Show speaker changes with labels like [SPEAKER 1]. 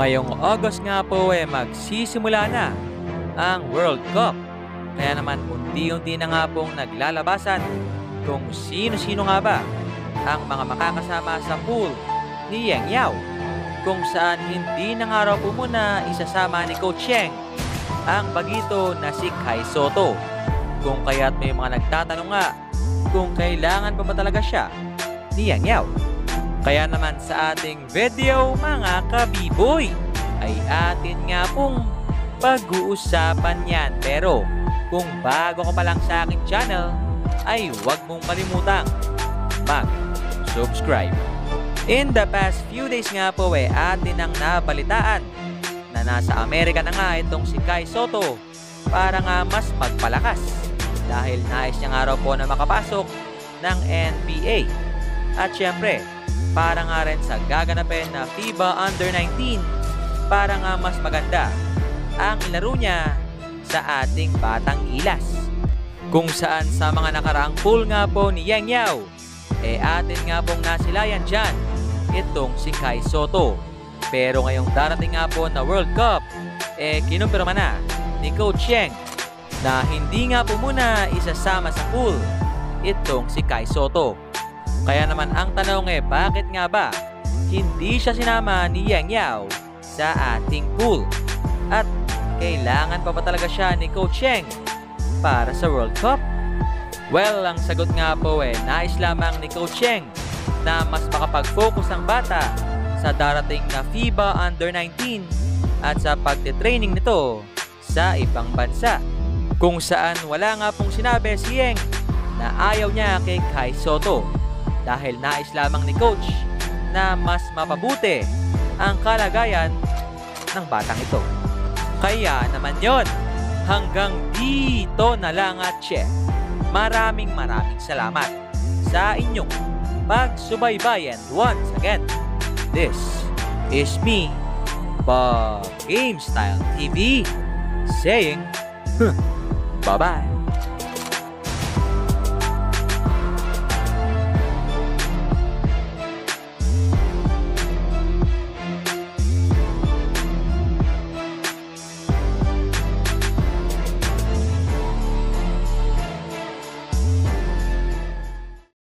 [SPEAKER 1] Ngayong August nga po magsisimula na ang World Cup. Kaya naman unti-unti na nga pong naglalabasan kung sino-sino nga ba ang mga makakasama sa pool ni Yang Yao. Kung saan hindi na nga raw po muna isasama ni Coach Cheng ang bagito na si Kai Sotto. Kung kaya't may mga nagtatanong nga kung kailangan pa ba talaga siya ni Yang Yao. Kaya naman sa ating video mga kabiboy ay atin nga pong pag-uusapan yan. Pero kung bago ka pa lang sa aking channel ay huwag mong kalimutang mag-subscribe. In the past few days nga po atin ang nabalitaan na nasa Amerika na nga itong si Kai Sotto para nga mas magpalakas dahil nais niya nga raw po na makapasok ng NBA. At syempre, para nga rin sa gaganapin na FIBA Under-19 para nga mas maganda ang laro niya sa ating Batang Gilas. Kung saan sa mga nakaraang pool nga po ni Yang Yao, atin nga pong nasilayan dyan itong si Kai Sotto. Pero ngayong darating nga po na World Cup, kinumpirma na ni Coach Cheng na hindi nga po muna isasama sa pool itong si Kai Sotto. Kaya naman ang tanong bakit nga ba hindi siya sinama ni Yang Yao sa ating pool? At kailangan pa ba talaga siya ni Coach Cheng para sa World Cup? Well, ang sagot nga po nais lamang ni Coach Cheng na mas makapag-focus ang bata sa darating na FIBA Under-19 at sa pagtitraining nito sa ibang bansa. Kung saan wala nga pong sinabi si Yang na ayaw niya kay Kai Sotto dahil nais lamang ni Coach na mas mapabuti ang kalagayan ng batang ito. Kaya naman yon, hanggang dito na lang at Chef. Maraming salamat sa inyong pagsubaybay. And once again, this is me, Bob GameStyle TV, saying, bye-bye.